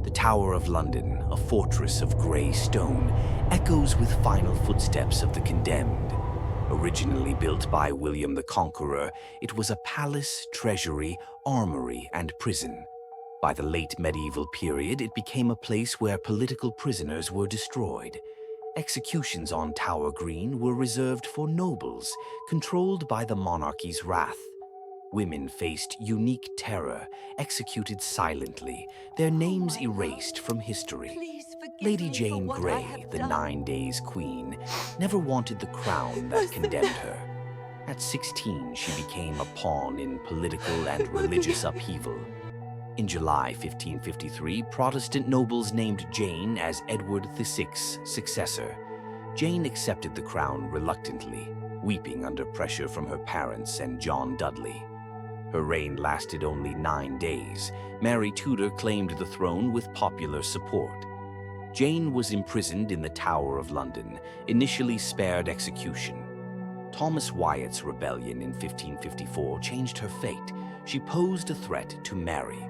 The Tower of London, a fortress of grey stone, echoes with final footsteps of the condemned. Originally built by William the Conqueror, it was a palace, treasury, armory, and prison. By the late medieval period, it became a place where political prisoners were destroyed. Executions on Tower Green were reserved for nobles, controlled by the monarchy's wrath. Women faced unique terror, executed silently, their names erased from history. Lady Jane Grey, the 9 Days Queen, never wanted the crown that condemned her. At 16, she became a pawn in political and religious upheaval. In July 1553, Protestant nobles named Jane as Edward VI's successor. Jane accepted the crown reluctantly, weeping under pressure from her parents and John Dudley. Her reign lasted only 9 days. Mary Tudor claimed the throne with popular support. Jane was imprisoned in the Tower of London, initially spared execution. Thomas Wyatt's rebellion in 1554 changed her fate. She posed a threat to Mary.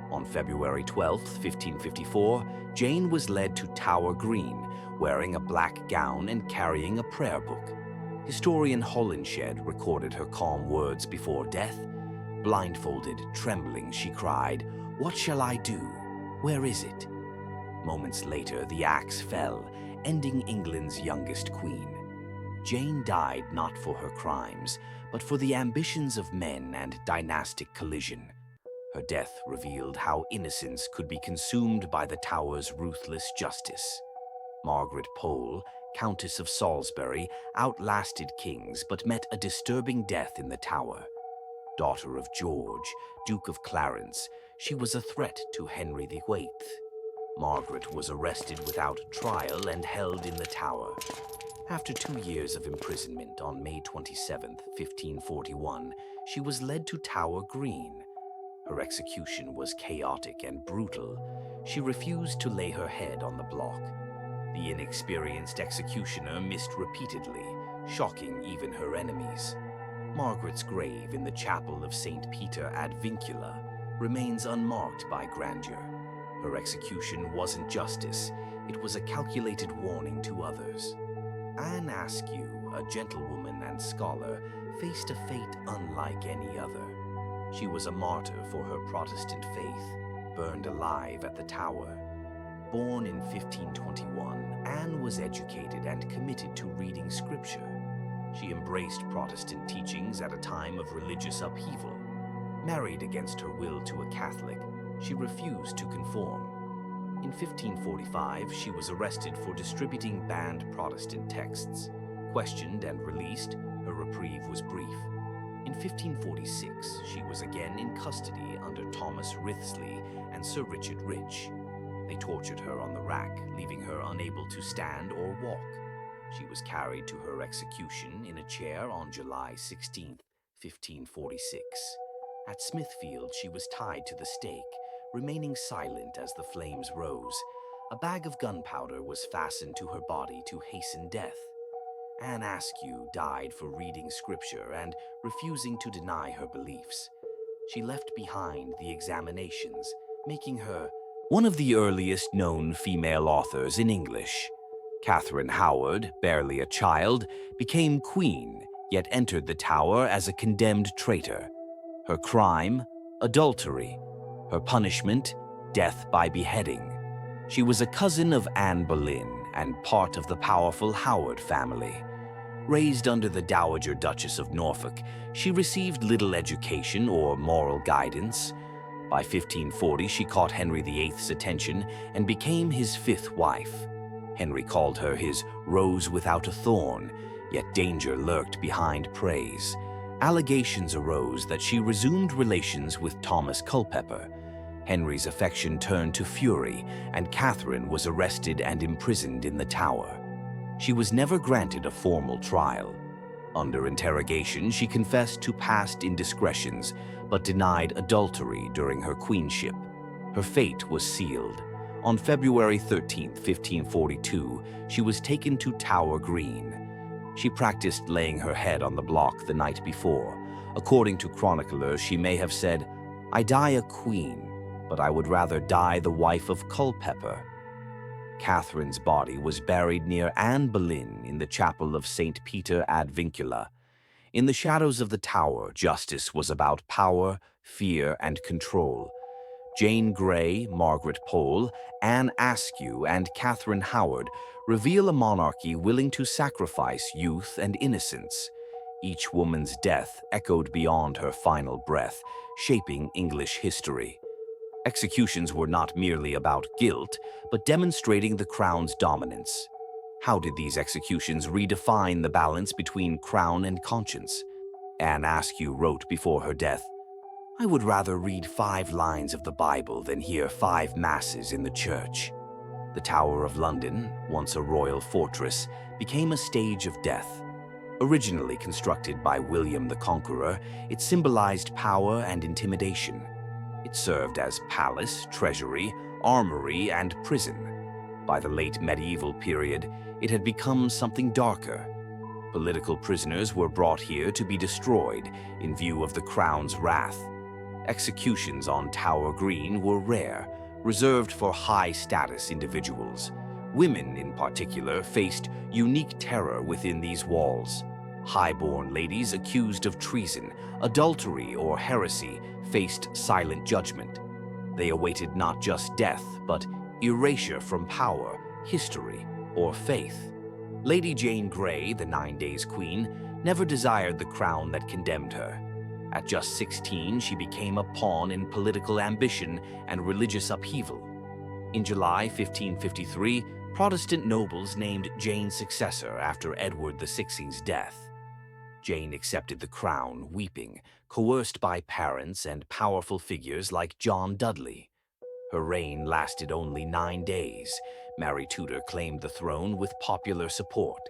On February 12, 1554, Jane was led to Tower Green, wearing a black gown and carrying a prayer book. Historian Holinshed recorded her calm words before death. Blindfolded, trembling, she cried, "What shall I do? Where is it?" Moments later, the axe fell, ending England's youngest queen. Jane died not for her crimes, but for the ambitions of men and dynastic collision. Her death revealed how innocence could be consumed by the Tower's ruthless justice. Margaret Pole, Countess of Salisbury, outlasted kings but met a disturbing death in the Tower. Daughter of George, Duke of Clarence, she was a threat to Henry VIII. Margaret was arrested without trial and held in the Tower. After 2 years of imprisonment on May 27, 1541, she was led to Tower Green. Her execution was chaotic and brutal. She refused to lay her head on the block. The inexperienced executioner missed repeatedly, shocking even her enemies. Margaret's grave in the chapel of St. Peter ad Vincula remains unmarked by grandeur. Her execution wasn't justice, it was a calculated warning to others. Anne Askew, a gentlewoman and scholar, faced a fate unlike any other. She was a martyr for her Protestant faith, burned alive at the Tower. Born in 1521, Anne was educated and committed to reading scripture. She embraced Protestant teachings at a time of religious upheaval. Married against her will to a Catholic, she refused to conform. In 1545, she was arrested for distributing banned Protestant texts. Questioned and released, her reprieve was brief. In 1546, she was again in custody under Thomas Wriothesley and Sir Richard Rich. They tortured her on the rack, leaving her unable to stand or walk. She was carried to her execution in a chair on July 16, 1546. At Smithfield, she was tied to the stake, remaining silent as the flames rose. A bag of gunpowder was fastened to her body to hasten death. Anne Askew died for reading scripture and refusing to deny her beliefs. She left behind the examinations, making her one of the earliest known female authors in English. Catherine Howard, barely a child, became queen, yet entered the Tower as a condemned traitor. Her crime? Adultery. Her punishment? Death by beheading. She was a cousin of Anne Boleyn and part of the powerful Howard family. Raised under the Dowager Duchess of Norfolk, she received little education or moral guidance. By 1540, she caught Henry VIII's attention and became his 5th wife. Henry called her his rose without a thorn, yet danger lurked behind praise. Allegations arose that she resumed relations with Thomas Culpeper. Henry's affection turned to fury, and Catherine was arrested and imprisoned in the Tower. She was never granted a formal trial. Under interrogation, she confessed to past indiscretions, but denied adultery during her queenship. Her fate was sealed. On February 13, 1542, she was taken to Tower Green. She practiced laying her head on the block the night before. According to chroniclers, she may have said, "I die a queen, but I would rather die the wife of Culpeper. Catherine's body was buried near Anne Boleyn in the chapel of St. Peter ad Vincula. In the shadows of the tower, justice was about power, fear, and control. Jane Grey, Margaret Pole, Anne Askew, and Catherine Howard reveal a monarchy willing to sacrifice youth and innocence. Each woman's death echoed beyond her final breath, shaping English history. Executions were not merely about guilt, but demonstrating the crown's dominance. How did these executions redefine the balance between crown and conscience? Anne Askew wrote before her death, "I would rather read 5 lines of the Bible than hear 5 masses in the church." The Tower of London, once a royal fortress, became a stage of death. Originally constructed by William the Conqueror, it symbolized power and intimidation. It served as palace, treasury, armory, and prison. By the late medieval period, it had become something darker. Political prisoners were brought here to be destroyed in view of the crown's wrath. Executions on Tower Green were rare, reserved for high-status individuals. Women, in particular, faced unique terror within these walls. High-born ladies accused of treason, adultery, or heresy faced silent judgment. They awaited not just death, but erasure from power, history, or faith. Lady Jane Grey, the 9 Days Queen, never desired the crown that condemned her. At just 16, she became a pawn in political ambition and religious upheaval. In July 1553, Protestant nobles named Jane's successor after Edward VI's death. Jane accepted the crown, weeping, coerced by parents and powerful figures like John Dudley. Her reign lasted only 9 days. Mary Tudor claimed the throne with popular support.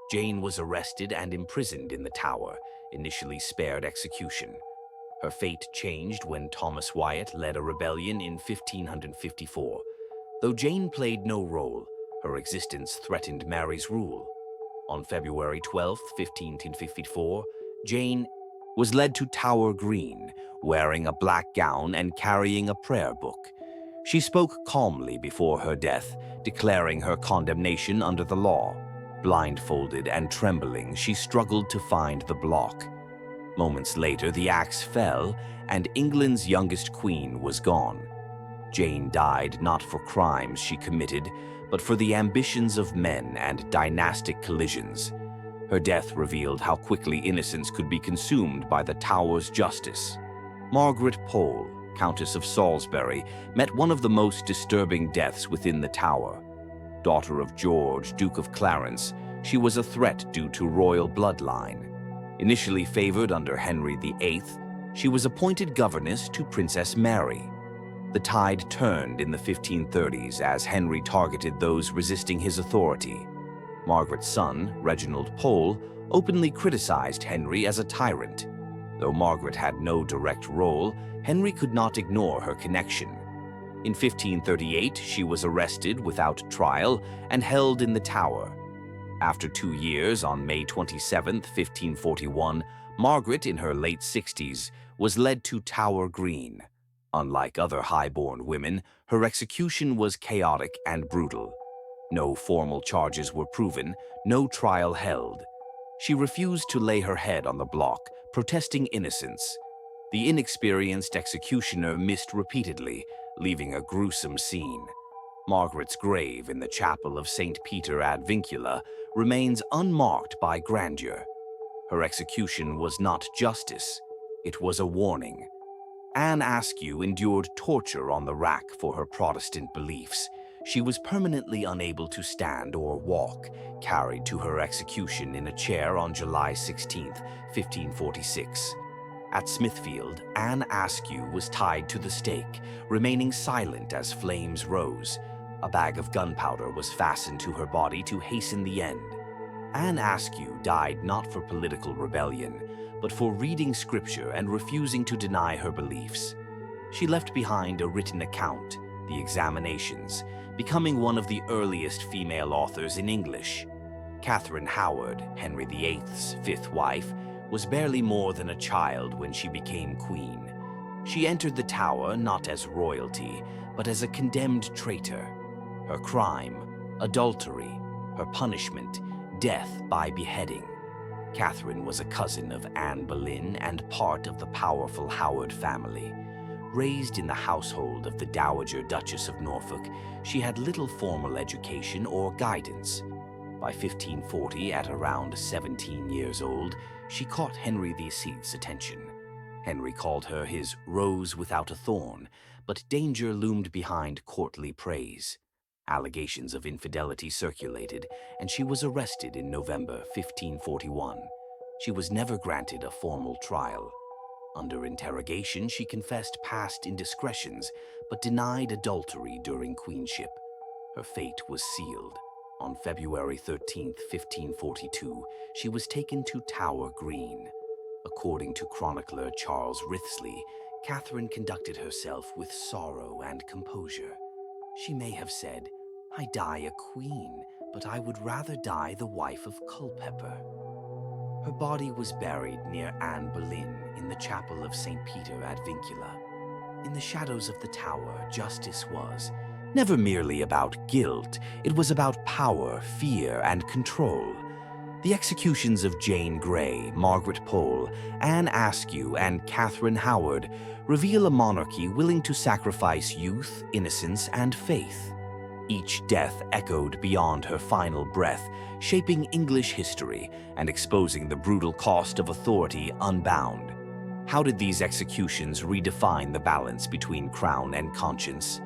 Jane was arrested and imprisoned in the Tower, initially spared execution. Her fate changed when Thomas Wyatt led a rebellion in 1554. Though Jane played no role, her existence threatened Mary's rule. On February 12, 1554, Jane was led to Tower Green, wearing a black gown and carrying a prayer book. She spoke calmly before her death, declaring her condemnation under the law. Blindfolded and trembling, she struggled to find the block. Moments later, the axe fell, and England's youngest queen was gone. Jane died not for crimes she committed, but for the ambitions of men and dynastic collisions. Her death revealed how quickly innocence could be consumed by the Tower's justice. Margaret Pole, Countess of Salisbury, met one of the most disturbing deaths within the Tower. Daughter of George, Duke of Clarence, she was a threat due to royal bloodline. Initially favored under Henry VIII, she was appointed governess to Princess Mary. The tide turned in the 1530s as Henry targeted those resisting his authority. Margaret's son, Reginald Pole, openly criticized Henry as a tyrant. Though Margaret had no direct role, Henry could not ignore her connection. In 1538, she was arrested without trial and held in the Tower. After 2 years, on May 27, 1541, Margaret, in her late 60s, was led to Tower Green. Unlike other high-born women, her execution was chaotic and brutal. No formal charges were proven, no trial held. She refused to lay her head on the block, protesting innocence. The inexperienced executioner missed repeatedly, leaving a gruesome scene. Margaret's grave in the chapel of St. Peter ad Vincula remains unmarked by grandeur. Her execution was not justice, it was a warning. Anne Askew endured torture on the rack for her Protestant beliefs. She was permanently unable to stand or walk, carried to her execution in a chair on July 16, 1546. At Smithfield, Anne Askew was tied to the stake, remaining silent as flames rose. A bag of gunpowder was fastened to her body to hasten the end. Anne Askew died not for political rebellion, but for reading scripture and refusing to deny her beliefs. She left behind a written account, the Examinations, becoming one of the earliest female authors in English. Catherine Howard, Henry VIII's fifth wife, was barely more than a child when she became queen. She entered the tower not as royalty, but as a condemned traitor. Her crime, adultery; her punishment, death by beheading. Catherine was a cousin of Anne Boleyn and part of the powerful Howard family. Raised in the household of the Dowager Duchess of Norfolk, she had little formal education or guidance. By 1540, at around 17 years old, she caught Henry VIII's attention. Henry called her his rose without a thorn, but danger loomed behind courtly praise. Allegations of infidelity circulated, and she was arrested in November 1541. She was never granted a formal trial. Under interrogation, she confessed past indiscretions, but denied adultery during queenship. Her fate was sealed. On February 13, 1542, she was taken to Tower Green. According to chronicler Charles Wriothesley, Catherine conducted herself with sorrow and composure. She may have said, "I die a queen, but I would rather die the wife of Culpeper." Her body was buried near Anne Boleyn in the chapel of St. Peter ad Vincula. In the shadows of the tower, justice was never merely about guilt, it was about power, fear, and control. The executions of Jane Grey, Margaret Pole, Anne Askew, and Catherine Howard reveal a monarchy willing to sacrifice youth, innocence, and faith. Each death echoed beyond her final breath, shaping English history and exposing the brutal cost of authority unbound. How did these executions redefine the balance between crown and conscience?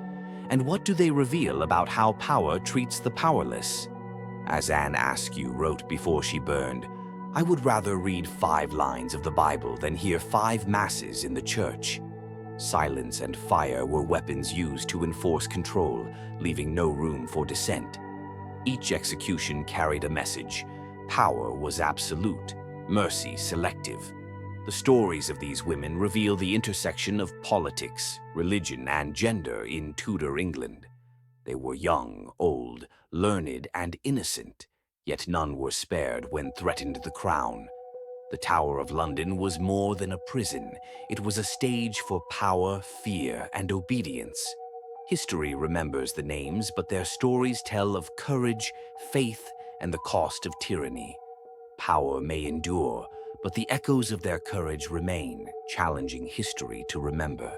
And what do they reveal about how power treats the powerless? As Anne Askew wrote before she burned, "I would rather read 5 lines of the Bible than hear 5 masses in the church." Silence and fire were weapons used to enforce control, leaving no room for dissent. Each execution carried a message. Power was absolute, mercy selective. The stories of these women reveal the intersection of politics, religion, and gender in Tudor England. They were young, old, learned, and innocent, yet none were spared when threatened the crown. The Tower of London was more than a prison. It was a stage for power, fear, and obedience. History remembers the names, but their stories tell of courage, faith, and the cost of tyranny. Power may endure, but the echoes of their courage remain, challenging history to remember.